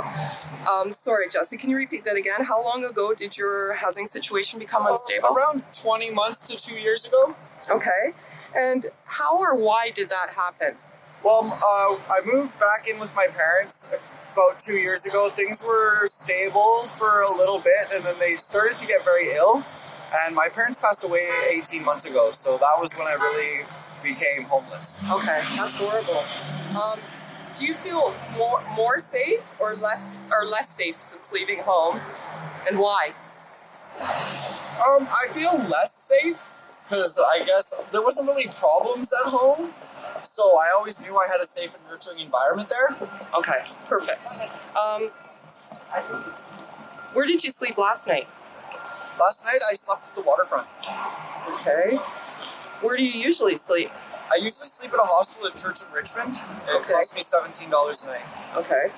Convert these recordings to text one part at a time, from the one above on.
go. Sorry, Jessie, can you repeat that again? How long ago did your housing situation become unstable? Around 20 months to 2 years ago. Okay. And how or why did that happen? Well, I moved back in with my parents about 2 years ago. Things were stable for a little bit, and then they started to get very ill. And my parents passed away 18 months ago, so that was when I really became homeless. Okay, that's horrible. Do you feel more safe or less safe since leaving home, and why? I feel less safe because I guess there wasn't really problems at home, so I always knew I had a safe and nurturing environment there. Okay, perfect. Where did you sleep last night? Last night I slept at the waterfront. Okay. Where do you usually sleep? I usually sleep at a hostel at Church in Richmond. It costs me $17 a night. Okay.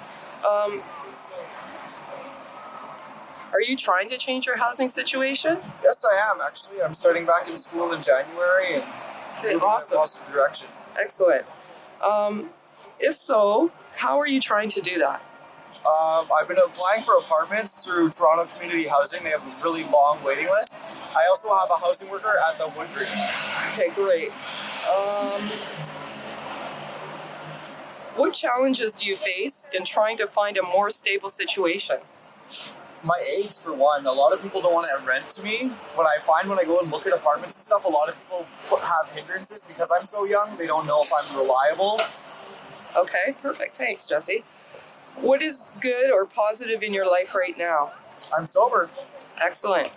Are you trying to change your housing situation? Yes, I am actually. I'm starting back in school in January and moving in a positive direction. Excellent. If so, how are you trying to do that? I've been applying for apartments through Toronto Community Housing. They have a really long waiting list. I also have a housing worker at the Wood Green. Okay, great. What challenges do you face in trying to find a more stable situation? My age, for one. A lot of people don't want to rent to me. When I go and look at apartments and stuff, a lot of people have hindrances because I'm so young. They don't know if I'm reliable. Okay, perfect. Thanks, Jessie. What is good or positive in your life right now? I'm sober. Excellent.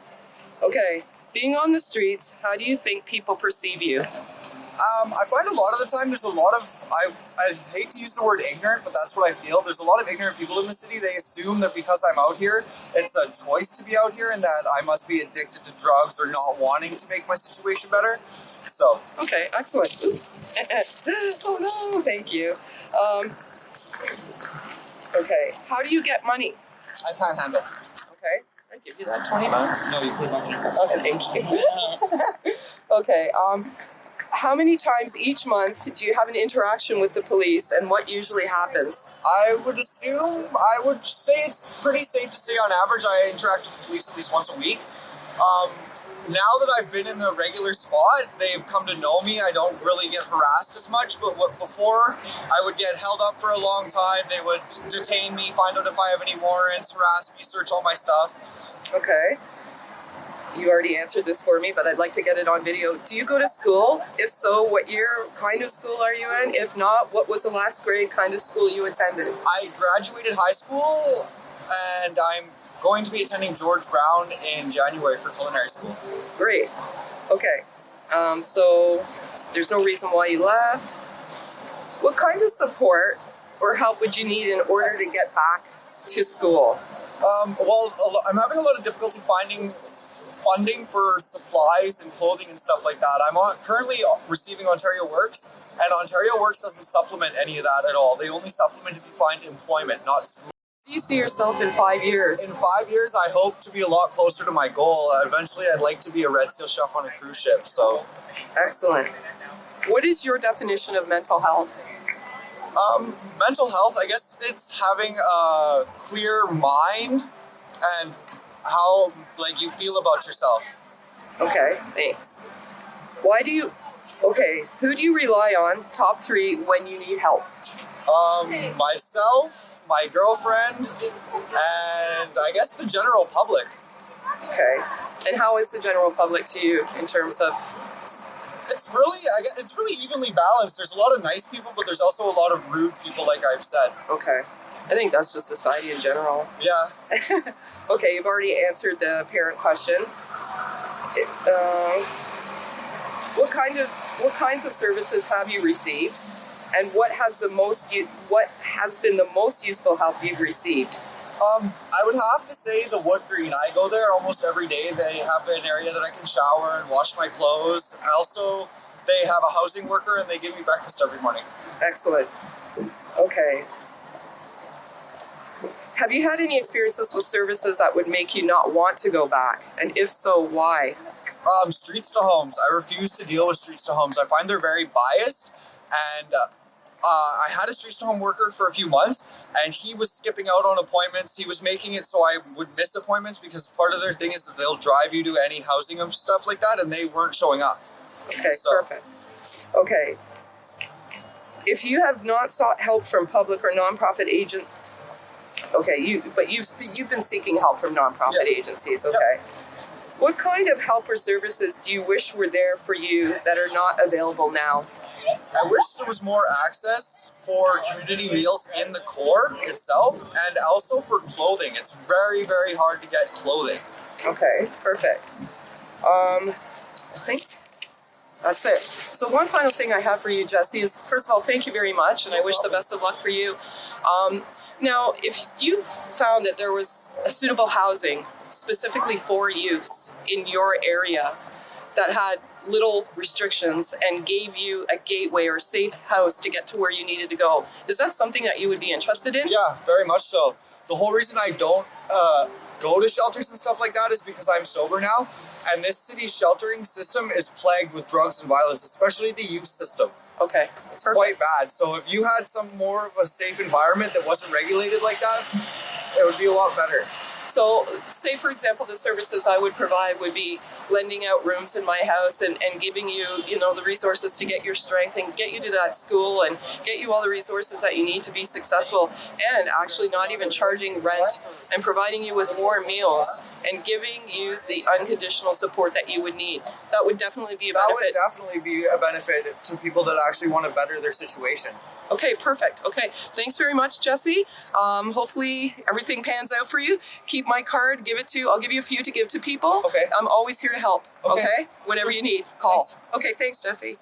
Okay, being on the streets, how do you think people perceive you? I find a lot of the time there's a lot of, I hate to use the word ignorant, but that's what I feel. There's a lot of ignorant people in the city. They assume that because I'm out here, it's a choice to be out here and that I must be addicted to drugs or not wanting to make my situation better. So. Okay, excellent. Oh no, thank you. Okay, how do you get money? I panhandle. Okay, I give you that 20 bucks? No, you put it back in your purse. Okay, thank you. Okay, how many times each month do you have an interaction with the police, and what usually happens? I would say it's pretty safe to say on average I interact with the police at least once a week. Now that I've been in the regular spot, they've come to know me. I don't really get harassed as much, but before I would get held up for a long time. They would detain me, find out if I have any warrants, harass me, search all my stuff. Okay. You already answered this for me, but I'd like to get it on video. Do you go to school? If so, what kind of school are you in? If not, what was the last grade kind of school you attended? I graduated high school, and I'm going to be attending George Brown in January for culinary school. Great. Okay. So there's no reason why you left. What kind of support or help would you need in order to get back to school? Well, I'm having a lot of difficulty finding funding for supplies and clothing and stuff like that. I'm currently receiving Ontario Works, and Ontario Works doesn't supplement any of that at all. They only supplement if you find employment, not school. Do you see yourself in 5 years? In 5 years, I hope to be a lot closer to my goal. Eventually, I'd like to be a Red Seal chef on a cruise ship. So, excellent. What is your definition of mental health? Mental health, I guess it's having a clear mind and how you feel about yourself. Okay, thanks. Who do you rely on, top 3, when you need help? Myself, my girlfriend, and I guess the general public. Okay. And how is the general public to you in terms of? It's really evenly balanced. There's a lot of nice people, but there's also a lot of rude people, like I've said. Okay. I think that's just society in general. Yeah. Okay, you've already answered the parent question. What kinds of services have you received, and what has been the most useful help you've received? I would have to say the Wood Green. I go there almost every day. They have an area that I can shower and wash my clothes. Also, they have a housing worker and they give me breakfast every morning. Excellent. Okay. Have you had any experiences with services that would make you not want to go back? And if so, why? Streets to homes. I refuse to deal with streets to homes. I find they're very biased, and I had a streets to home worker for a few months, and he was skipping out on appointments. He was making it so I would miss appointments because part of their thing is that they'll drive you to any housing and stuff like that, and they weren't showing up. Okay, perfect. Okay. If you have not sought help from public or nonprofit agents, okay, you've been seeking help from nonprofit agencies, okay. What kind of help or services do you wish were there for you that are not available now? I wish there was more access for community meals in the core itself, and also for clothing. It's very, very hard to get clothing. Okay, perfect. I think that's it. So one final thing I have for you, Jessie, is first of all, thank you very much, and I wish the best of luck for you. Now, if you found that there was a suitable housing specifically for youths in your area that had little restrictions and gave you a gateway or safe house to get to where you needed to go, is that something that you would be interested in? Yeah, very much so. The whole reason I don't go to shelters and stuff like that is because I'm sober now, and this city's sheltering system is plagued with drugs and violence, especially the youth system. Okay. It's quite bad. So if you had some more of a safe environment that wasn't regulated like that, it would be a lot better. So say, for example, the services I would provide would be lending out rooms in my house and giving you, the resources to get your strength and get you to that school and get you all the resources that you need to be successful, and actually not even charging rent and providing you with more meals and giving you the unconditional support that you would need. That would definitely be a benefit. That would definitely be a benefit to people that actually want to better their situation. Okay, perfect. Okay, thanks very much, Jessie. Hopefully everything pans out for you. Keep my card, I'll give you a few to give to people. Okay. I'm always here to help. Okay? Whatever you need, call. Thanks. Okay, thanks, Jessie.